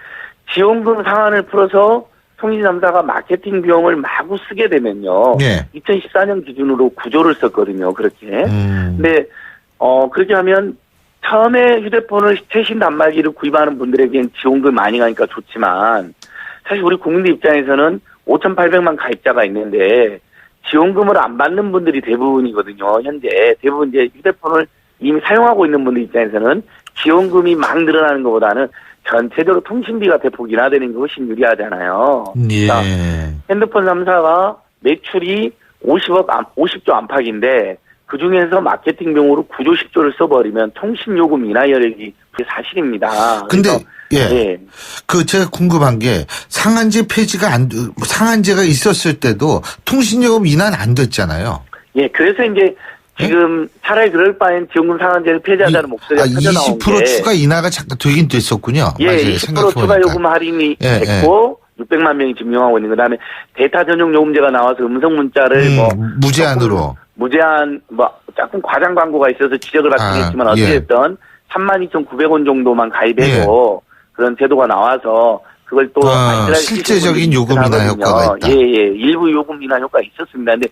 S5: 지원금 상한을 풀어서 통신사가 마케팅 비용을 마구 쓰게 되면요. 2014년 기준으로 9조를 썼거든요. 그렇게. 근데 그렇게 하면 처음에 휴대폰을 최신 단말기를 구입하는 분들에겐 지원금 많이 가니까 좋지만 사실 우리 국민들 입장에서는 5,800만 가입자가 있는데 지원금을 안 받는 분들이 대부분이거든요. 현재 대부분 이제 휴대폰을 이미 사용하고 있는 분들 입장에서는 지원금이 막 늘어나는 것보다는 전체적으로 통신비가 대폭 인하되는 게 훨씬 유리하잖아요.
S2: 예.
S5: 그러니까 핸드폰 3사가 매출이 50조 안팎인데 그중에서 마케팅 비용으로 9조 10조를 써버리면 통신요금 인하 여력이 그게 사실입니다.
S2: 근데
S5: 예.
S2: 그 제가 궁금한 게 상한제 폐지가 상한제가 있었을 때도 통신요금 인하는 안 됐잖아요.
S5: 예, 그래서 이제 지금 차라리 그럴 바엔 지원금 상한제를 폐지하자는 목소리가 터져나온 게
S2: 20% 추가 인하가 잠깐 되긴 됐었군요.
S5: 예,
S2: 맞아요.
S5: 20% 추가 요금 할인이 됐고 600만 명이 증명하고 있는 그다음에 데이터 전용 요금제가 나와서 음성 문자를
S2: 무제한으로
S5: 무제한 조금 과장 광고가 있어서 지적을 받긴 했지만 어찌됐든 32,900원 정도만 가입해도 그런 제도가 나와서 그걸 또
S2: 실제적인 요금 인하 효과가 있다.
S5: 예, 일부 요금 인하 효과가 있었습니다. 근데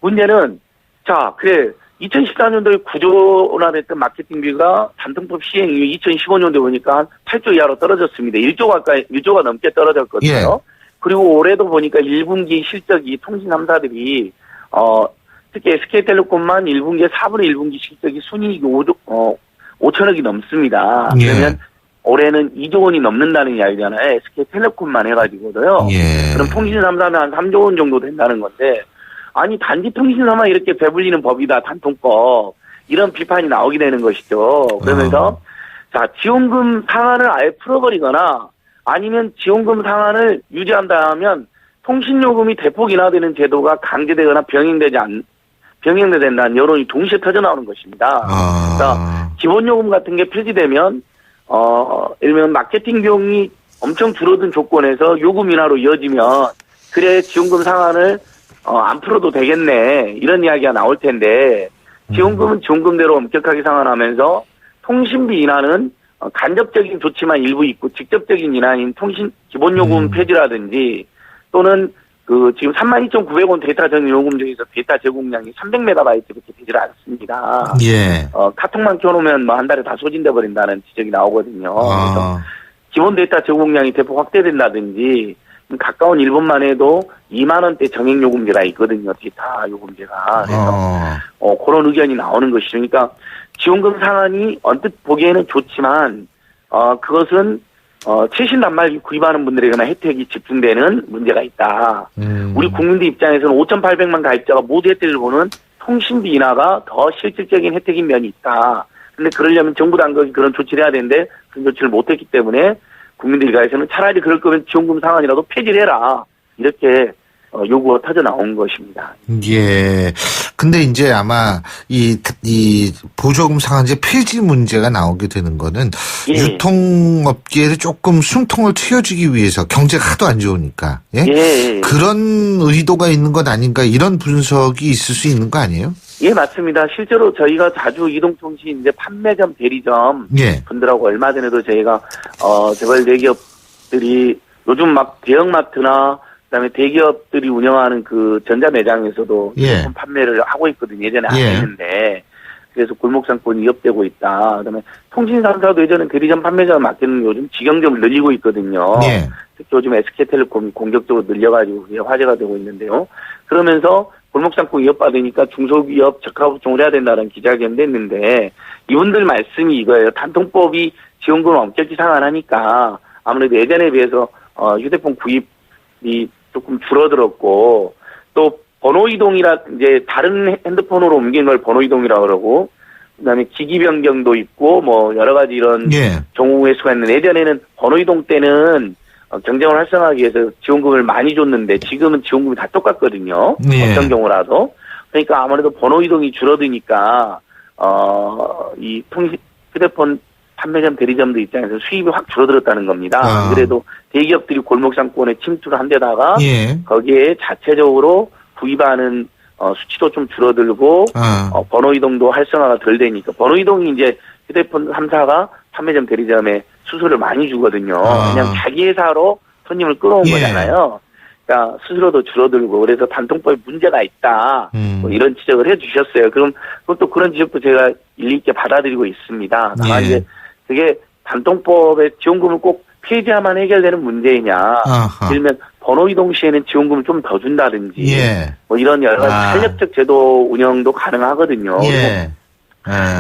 S5: 문제는 자, 그래 2014년도에 9조나 됐던 마케팅비가 단통법 시행 이후 2015년도에 보니까 한 8조 이하로 떨어졌습니다. 1조가 넘게 떨어졌거든요.
S2: 예.
S5: 그리고 올해도 보니까 1분기 실적이 통신 3사들이 특히 SK텔레콤만 1분기에 4분의 1분기 실적이 순이익이 5천억이 넘습니다.
S2: 예.
S5: 그러면 올해는 2조 원이 넘는다는 이야기잖아요. SK텔레콤만 해가지고도요.
S2: 예.
S5: 그럼 통신 3사는 한 3조 원 정도 된다는 건데 아니 단지 통신사만 이렇게 배불리는 법이다 단통법 이런 비판이 나오게 되는 것이죠. 그러면서 자 지원금 상한을 아예 풀어버리거나 아니면 지원금 상한을 유지한다 하면 통신요금이 대폭 인하되는 제도가 강제되거나 병행된다는 여론이 동시에 터져나오는 것입니다. 그러니까 기본요금 같은 게 폐지되면 예를 들면 마케팅 비용이 엄청 줄어든 조건에서 요금 인하로 이어지면 그래 지원금 상한을 안 풀어도 되겠네 이런 이야기가 나올 텐데 지원금은 지원금대로 엄격하게 상한하면서 통신비 인하는 간접적인 조치만 일부 있고 직접적인 인하인 통신 기본요금 폐지라든지 또는 그 지금 32,900원 데이터 전용 요금 중에서 데이터 제공량이 300MB밖에 되질 않습니다.
S2: 예.
S5: 카톡만 켜놓으면 한 달에 다 소진돼 버린다는 지적이 나오거든요. 그래서 기본 데이터 제공량이 대폭 확대된다든지 가까운 일본만 해도 2만 원대 정액 요금제가 있거든요. 데이터 요금제가. 그래서 그런 의견이 나오는 것이죠. 그러니까 지원금 상한이 언뜻 보기에는 좋지만 그것은 최신 단말기 구입하는 분들에게만 혜택이 집중되는 문제가 있다. 우리 국민들 입장에서는 5,800만 가입자가 모두 혜택을 보는 통신비 인하가 더 실질적인 혜택인 면이 있다. 그런데 그러려면 정부 당국이 그런 조치를 해야 되는데 그런 조치를 못했기 때문에 국민들 일가에서는 차라리 그럴 거면 지원금 상한이라도 폐지를 해라. 이렇게 요구가 터져 나온 것입니다.
S2: 예. 근데 이제 아마 이 보조금 상한제 폐지 문제가 나오게 되는 거는 유통업계를 조금 숨통을 트여주기 위해서 경제가 하도 안 좋으니까. 예? 그런 의도가 있는 것 아닌가 이런 분석이 있을 수 있는 거 아니에요?
S5: 예, 맞습니다. 실제로 저희가 자주 이동통신 이제 판매점, 대리점 분들하고 얼마 전에도 저희가 재벌 대기업들이 요즘 막 대형마트나 그다음에 대기업들이 운영하는 그 전자 매장에서도 휴대폰 판매를 하고 있거든요. 예전에 안 했는데 그래서 골목상권이 위협되고 있다. 그다음에 통신사도 예전에 대리점 판매점을 맡기는 요즘 직영점을 늘리고 있거든요. 특히 요즘 SK텔레콤이 공격적으로 늘려가지고 그게 화제가 되고 있는데요. 그러면서 골목상권 위협받으니까 중소기업 적합업종을 해야 된다는 기자회견도 했는데 이분들 말씀이 이거예요. 단통법이 지원금을 엄격히 상한하니까 아무래도 예전에 비해서 휴대폰 구입이 조금 줄어들었고 또 번호 이동이라 이제 다른 핸드폰으로 옮긴 걸 번호 이동이라고 그러고 그다음에 기기 변경도 있고 뭐 여러 가지 이런 경우의 수가 있는데 예전에는 번호 이동 때는 경쟁을 활성화하기 위해서 지원금을 많이 줬는데 지금은 지원금이 다 똑같거든요. 어떤 경우라도. 그러니까 아무래도 번호 이동이 줄어드니까 이 휴대폰 판매점 대리점들 입장에서 수입이 확 줄어들었다는 겁니다. 그래도 대기업들이 골목상권에 침투를 한 데다가 거기에 자체적으로 구입하는 수치도 좀 줄어들고 번호 이동도 활성화가 덜 되니까 번호 이동이 이제 휴대폰 3사가 판매점 대리점에 수수료를 많이 주거든요. 그냥 자기 회사로 손님을 끌어온 거잖아요. 그러니까 수수료도 줄어들고 그래서 단통법에 문제가 있다. 뭐 이런 지적을 해주셨어요. 그럼 그것도 그런 지적도 제가 일리 있게 받아들이고 있습니다. 다만 이제 그게 단통법의 지원금을 꼭 폐지하면 해결되는 문제이냐.
S2: 아하.
S5: 예를 들면 번호 이동 시에는 지원금을 좀 더 준다든지
S2: 예.
S5: 뭐 이런 여러 가지 탄력적 제도 운영도 가능하거든요.
S2: 예.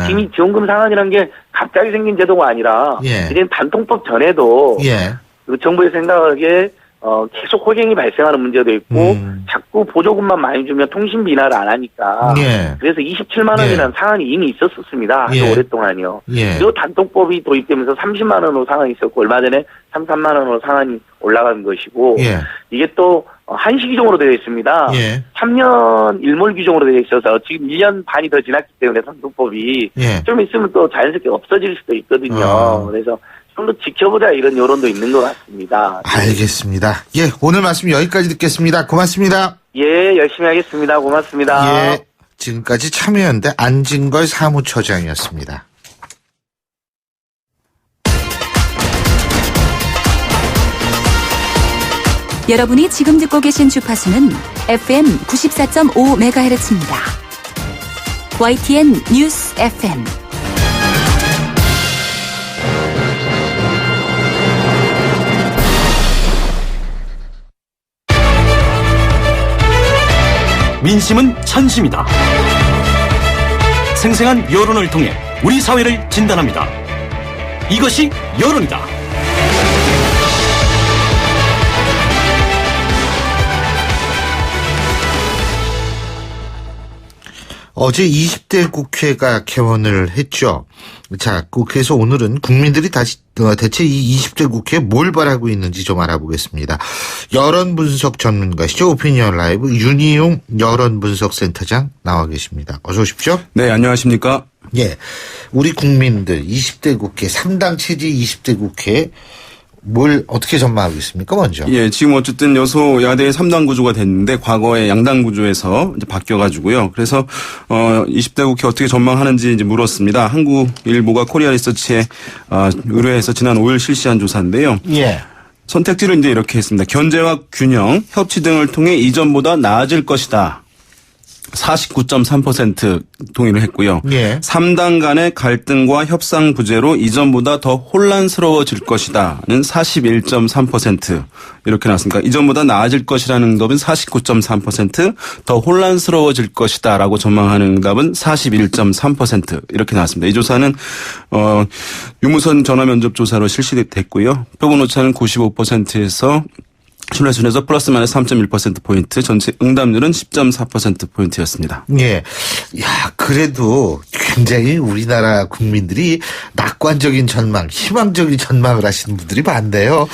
S5: 이미 지원금 상한이라는 게 갑자기 생긴 제도가 아니라
S2: 예.
S5: 이제 단통법 전에도
S2: 예.
S5: 그 정부의 생각에 계속 호갱이 발생하는 문제도 있고 자꾸 보조금만 많이 주면 통신비 인하를 안 하니까
S2: 예.
S5: 그래서 27만 원이라는 상한이 이미 있었습니다. 아주
S2: 예.
S5: 오랫동안이요.
S2: 예.
S5: 그리고 단통법이 도입되면서 30만 원으로 상한이 있었고 얼마 전에 33만 원으로 상한이 올라간 것이고
S2: 예.
S5: 이게 또 한시 규정으로 되어 있습니다.
S2: 예.
S5: 3년 일몰 규정으로 되어 있어서 지금 1년 반이 더 지났기 때문에 단통법이
S2: 예.
S5: 좀 있으면 또 자연스럽게 없어질 수도 있거든요. 그래서 좀 더 지켜보자 이런 여론도 있는 것 같습니다.
S2: 알겠습니다. 예, 오늘 말씀 여기까지 듣겠습니다. 고맙습니다.
S5: 예, 열심히 하겠습니다. 고맙습니다.
S2: 예, 지금까지 참여연대 안진걸 사무처장이었습니다.
S6: 여러분이 지금 듣고 계신 주파수는 FM 94.5MHz입니다. YTN 뉴스 FM.
S22: 민심은 천심이다. 생생한 여론을 통해 우리 사회를 진단합니다. 이것이 여론이다.
S2: 어제 20대 국회가 개원을 했죠. 자, 그래서 오늘은 국민들이 대체 이 20대 국회에 뭘 바라고 있는지 좀 알아보겠습니다. 여론분석 전문가시죠. 오피니언 라이브 윤희용 여론분석센터장 나와 계십니다. 어서 오십시오.
S7: 네, 안녕하십니까.
S2: 예, 우리 국민들 20대 국회 3당 체제 20대 국회에 뭘 어떻게 전망하고 있습니까, 먼저?
S7: 예, 지금 어쨌든 여소야대의 3당 구조가 됐는데 과거에 양당 구조에서 이제 바뀌어가지고요. 그래서 20대 국회 어떻게 전망하는지 이제 물었습니다. 한국일보가 코리아 리서치에 의뢰해서 지난 5일 실시한 조사인데요.
S2: 예.
S7: 선택지를 이제 이렇게 했습니다. 견제와 균형, 협치 등을 통해 이전보다 나아질 것이다. 49.3% 동의를 했고요.
S2: 예.
S7: 3당 간의 갈등과 협상 부재로 이전보다 더 혼란스러워질 것이다는 41.3% 이렇게 나왔습니다. 이전보다 나아질 것이라는 응답은 49.3%, 더 혼란스러워질 것이다라고 전망하는 응답은 41.3% 이렇게 나왔습니다. 이 조사는 유무선 전화면접 조사로 실시됐고요. 표본 오차는 95%에서 신뢰순에서 플러스 마이너스 3.1%포인트, 전체 응답률은 10.4%포인트였습니다.
S2: 예. 야, 그래도 굉장히 우리나라 국민들이 낙관적인 전망, 희망적인 전망을 하시는 분들이 많네요.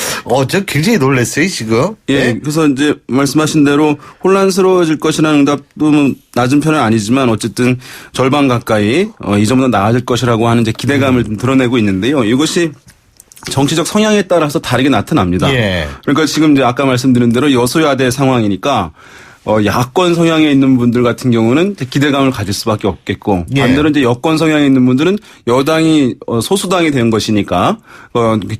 S2: 저 굉장히 놀랐어요, 지금.
S7: 예. 그래서 이제 말씀하신 대로 혼란스러워질 것이라는 응답도 낮은 편은 아니지만 어쨌든 절반 가까이 이전보다 나아질 것이라고 하는 이제 기대감을 좀 드러내고 있는데요. 이것이 정치적 성향에 따라서 다르게 나타납니다.
S2: 예.
S7: 그러니까 지금 이제 아까 말씀드린 대로 여소야대 상황이니까 야권 성향에 있는 분들 같은 경우는 기대감을 가질 수밖에 없겠고
S2: 예.
S7: 반대로 이제 여권 성향에 있는 분들은 여당이 소수당이 된 것이니까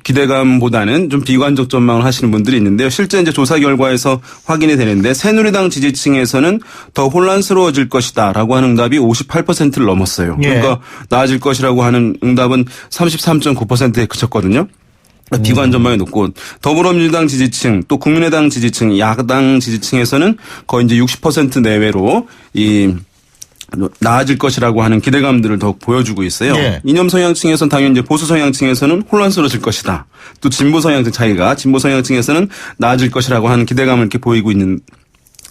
S7: 기대감보다는 좀 비관적 전망을 하시는 분들이 있는데요. 실제 이제 조사 결과에서 확인이 되는데 새누리당 지지층에서는 더 혼란스러워질 것이다라고 하는 응답이 58%를 넘었어요.
S2: 예.
S7: 그러니까 나아질 것이라고 하는 응답은 33.9%에 그쳤거든요. 비관 전망이 높고 더불어민주당 지지층 또 국민의당 지지층 야당 지지층에서는 거의 이제 60% 내외로 이 나아질 것이라고 하는 기대감들을 더욱 보여주고 있어요.
S2: 예.
S7: 이념 성향층에서는 당연히 이제 보수 성향층에서는 혼란스러워질 것이다. 또 진보 성향층 차이가 진보 성향층에서는 나아질 것이라고 하는 기대감을 이렇게 보이고 있는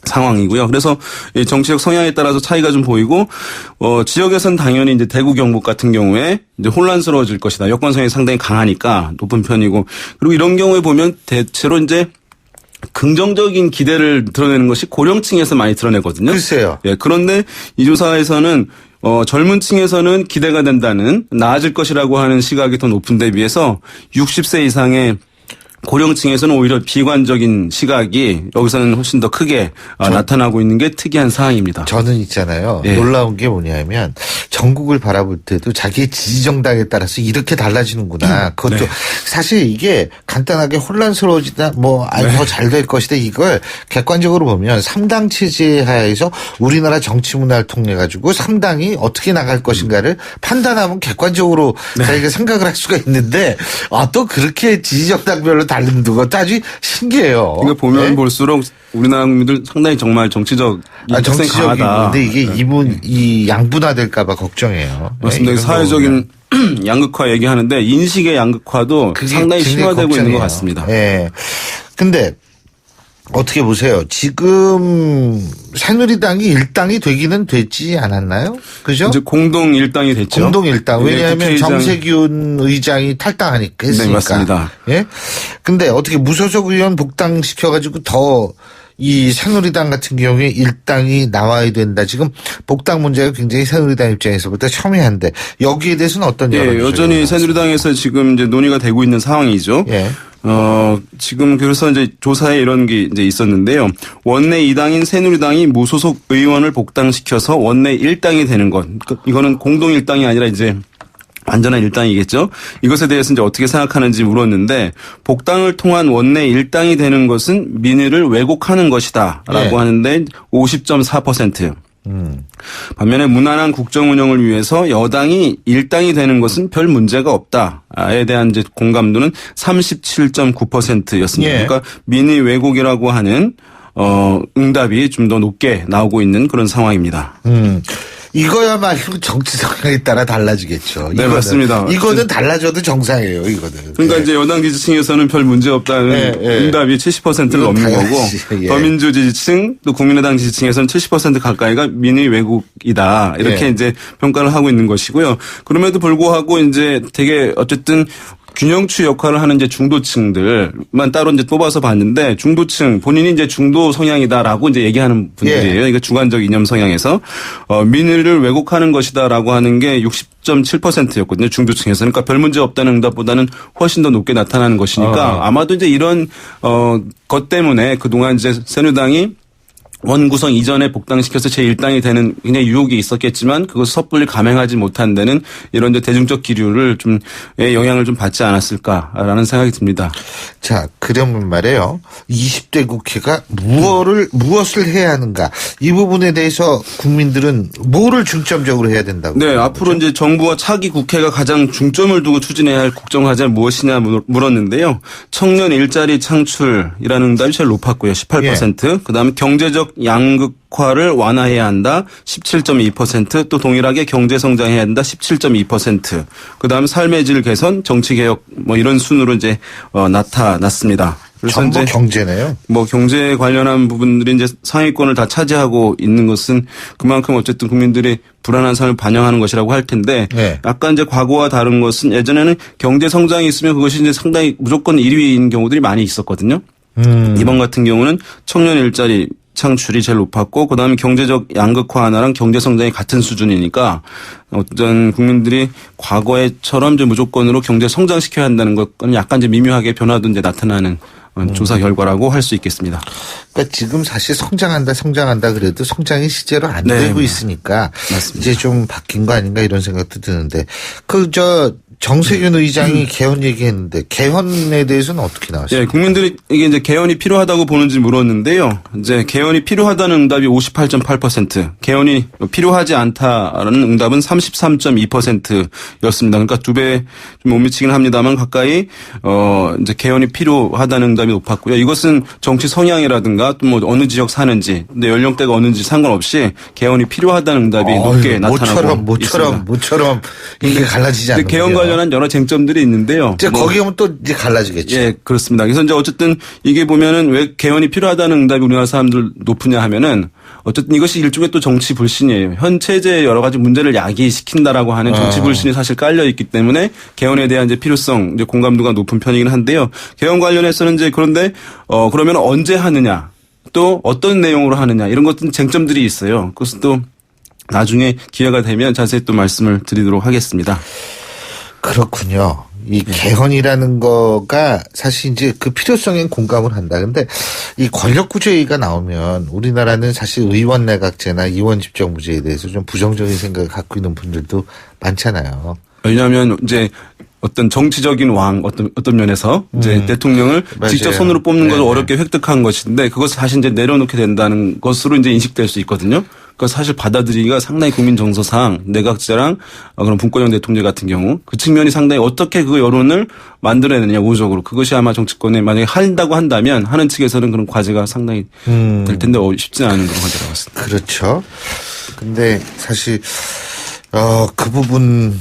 S7: 상황이고요. 그래서 정치적 성향에 따라서 차이가 좀 보이고 지역에서는 당연히 이제 대구 경북 같은 경우에 이제 혼란스러워질 것이다. 여권 성향이 상당히 강하니까 높은 편이고 그리고 이런 경우에 보면 대체로 이제 긍정적인 기대를 드러내는 것이 고령층에서 많이 드러내거든요.
S2: 글쎄요.
S7: 예, 그런데 이 조사에서는 젊은 층에서는 기대가 된다는 나아질 것이라고 하는 시각이 더 높은 데 비해서 60세 이상의 고령층에서는 오히려 비관적인 시각이 여기서는 훨씬 더 크게 나타나고 있는 게 특이한 상황입니다.
S2: 저는 있잖아요.
S7: 예.
S2: 놀라운 게 뭐냐면 전국을 바라볼 때도 자기의 지지정당에 따라서 이렇게 달라지는구나. 그것도
S7: 네.
S2: 사실 이게 간단하게 혼란스러워지다
S7: 네.
S2: 더 잘 될 것이다 이걸 객관적으로 보면 3당 체제 하에서 우리나라 정치 문화를 통해 가지고 3당이 어떻게 나갈 것인가를 판단하면 객관적으로 자기가 생각을 할 수가 있는데 또 그렇게 지지정당별로 다른 것도 아주 신기해요.
S7: 그러니까 보면 볼수록 우리나라 국민들 상당히 정말 정치적 특성이 강하다.
S2: 근데 이게 이 양분화될까봐 걱정해요.
S7: 맞습니다.
S2: 네,
S7: 사회적인 양극화 얘기하는데 인식의 양극화도 상당히 심화되고 있는 것 같습니다.
S2: 예. 근데 어떻게 보세요? 지금 새누리당이 일당이 되기는 되지 않았나요? 그죠?
S7: 이제 공동 일당이 됐죠.
S2: 공동 일당. 왜냐하면
S7: 국회의장...
S2: 정세균 의장이 탈당하니까 했으니까.
S7: 네, 맞습니다.
S2: 예. 근데 어떻게 무소속 의원 복당시켜가지고 더 이 새누리당 같은 경우에 일당이 나와야 된다. 지금 복당 문제가 굉장히 새누리당 입장에서부터 첨예한데 여기에 대해서는 어떤 여론이
S7: 여전히 새누리당에서 지금 이제 논의가 되고 있는 상황이죠.
S2: 예.
S7: 지금 그래서 이제 조사에 이런 게 이제 있었는데요. 원내 2당인 새누리당이 무소속 의원을 복당시켜서 원내 1당이 되는 것. 이거는 공동 1당이 아니라 이제 완전한 일당이겠죠. 이것에 대해서 이제 어떻게 생각하는지 물었는데 복당을 통한 원내 일당이 되는 것은 민의를 왜곡하는 것이다라고 하는데 50.4%. 반면에 무난한 국정 운영을 위해서 여당이 일당이 되는 것은 별 문제가 없다에 대한 이제 공감도는 37.9%였습니다. 그러니까 민의 왜곡이라고 하는 응답이 좀 더 높게 나오고 있는 그런 상황입니다.
S2: 이거야말로 정치 성향에 따라 달라지겠죠.
S7: 네, 맞습니다.
S2: 이거는 달라져도 정상이에요, 이거는.
S7: 그러니까 이제 여당 지지층에서는 별 문제 없다는 응답이 70%를 넘는 거고, 더민주 지지층 또 국민의당 지지층에서는 70% 가까이가 민의 왜곡이다. 이렇게 이제 평가를 하고 있는 것이고요. 그럼에도 불구하고 이제 되게 어쨌든 균형추 역할을 하는 이제 중도층들만 따로 이제 뽑아서 봤는데 중도층 본인이 이제 중도 성향이다라고 이제 얘기하는 분들이에요. 이거 주관적 이념 성향에서 민의를 왜곡하는 것이다라고 하는 게 60.7%였거든요. 중도층에서는. 그러니까 별 문제 없다는 응답보다는 훨씬 더 높게 나타나는 것이니까 아마도 이제 이런 것 때문에 그동안 이제 새누리당이 원구성 이전에 복당시켜서 제1당이 되는 굉장히 유혹이 있었겠지만 그것을 섣불리 감행하지 못한 데는 이런 이제 대중적 기류를 좀 영향을 좀 받지 않았을까라는 생각이 듭니다.
S2: 자, 그러면 말이에요. 20대 국회가 무엇을 해야 하는가? 이 부분에 대해서 국민들은 뭐를 중점적으로 해야 된다고?
S7: 네, 앞으로 이제 정부와 차기 국회가 가장 중점을 두고 추진해야 할 국정과제는 무엇이냐 물었는데요. 청년 일자리 창출이라는 응답이 제일 높았고요. 18%. 그다음에 경제적 양극화를 완화해야 한다. 17.2%. 또 동일하게 경제 성장해야 한다. 17.2%. 그다음에 삶의 질 개선, 정치 개혁 뭐 이런 순으로 이제 나타났습니다. 그래서
S2: 전부
S7: 이제
S2: 경제네요.
S7: 뭐 경제 관련한 부분들이 이제 상위권을 다 차지하고 있는 것은 그만큼 어쨌든 국민들이 불안한 삶을 반영하는 것이라고 할 텐데 약간 이제 과거와 다른 것은 예전에는 경제 성장이 있으면 그것이 이제 상당히 무조건 1위인 경우들이 많이 있었거든요. 이번 같은 경우는 청년 일자리 창출이 제일 높았고 그다음에 경제적 양극화 하나랑 경제 성장이 같은 수준이니까 어떤 국민들이 과거에처럼 이제 무조건으로 경제 성장시켜야 한다는 것은 약간 이제 미묘하게 변화도 이제 나타나는 조사 결과라고 할 수 있겠습니다.
S2: 그러니까 지금 사실 성장한다 그래도 성장이 실제로 안 되고 있으니까
S7: 맞습니다.
S2: 이제 좀 바뀐 거 아닌가 이런 생각도 드는데 정세균 의장이 개헌 얘기했는데 개헌에 대해서는 어떻게 나왔어요?
S7: 예, 국민들이 이게 이제 개헌이 필요하다고 보는지 물었는데요. 이제 개헌이 필요하다는 응답이 58.8%, 개헌이 필요하지 않다라는 응답은 33.2%였습니다. 그러니까 두 배 좀 못 미치긴 합니다만 가까이 이제 개헌이 필요하다는 응답이 높았고요. 이것은 정치 성향이라든가 또 뭐 어느 지역 사는지, 근데 연령대가 어느지 상관없이 개헌이 필요하다는 응답이 높게 나타나고 있습니다.
S2: 모처럼 이게 갈라지지 않는
S7: 개헌 관련한 여러 쟁점들이 있는데요.
S2: 이제 거기 오면 또 이제 갈라지겠죠.
S7: 예, 그렇습니다. 그래서 이제 어쨌든 이게 보면은 왜 개헌이 필요하다는 응답이 우리나라 사람들 높으냐 하면은 어쨌든 이것이 일종의 또 정치 불신이에요. 현 체제의 여러 가지 문제를 야기시킨다라고 하는 정치 불신이 사실 깔려 있기 때문에 개헌에 대한 이제 필요성, 이제 공감도가 높은 편이긴 한데요. 개헌 관련해서는 이제 그런데 그러면 언제 하느냐, 또 어떤 내용으로 하느냐 이런 것들 쟁점들이 있어요. 그것은 또 나중에 기회가 되면 자세히 또 말씀을 드리도록 하겠습니다.
S2: 그렇군요. 이 개헌이라는 거가 사실 이제 그 필요성엔 공감을 한다. 근데 이 권력구조회의가 나오면 우리나라는 사실 의원 내각제나 의원 집정부제에 대해서 좀 부정적인 생각을 갖고 있는 분들도 많잖아요.
S7: 왜냐하면 이제 어떤 정치적인 어떤 면에서 이제 대통령을
S2: 맞아요.
S7: 직접 손으로 뽑는 것을 어렵게 획득한 것인데 그것을 다시 이제 내려놓게 된다는 것으로 이제 인식될 수 있거든요. 그러니까 사실 받아들이기가 상당히 국민 정서상 내각제랑 그런 분권형 대통령 같은 경우 그 측면이 상당히 어떻게 그 여론을 만들어내느냐 우호적으로 그것이 아마 정치권에 만약에 한다고 한다면 하는 측에서는 그런 과제가 상당히 될 텐데 쉽지 않은 그런 과제라고 봤습니다.
S2: 그렇죠. 근데 사실 그 부분에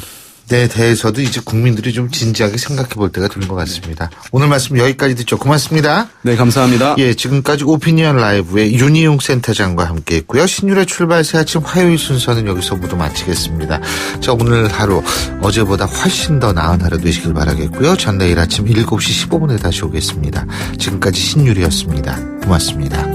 S2: 대해서도 이제 국민들이 좀 진지하게 생각해 볼 때가 된 것 같습니다. 오늘 말씀 여기까지 듣죠. 고맙습니다.
S7: 네, 감사합니다.
S2: 예, 지금까지 오피니언 라이브의 윤희용 센터장과 함께 했고요. 신율의 출발 새 아침 화요일 순서는 여기서 모두 마치겠습니다. 자, 오늘 하루 어제보다 훨씬 더 나은 하루 되시길 바라겠고요. 전 내일 아침 7시 15분에 다시 오겠습니다. 지금까지 신율이었습니다. 고맙습니다.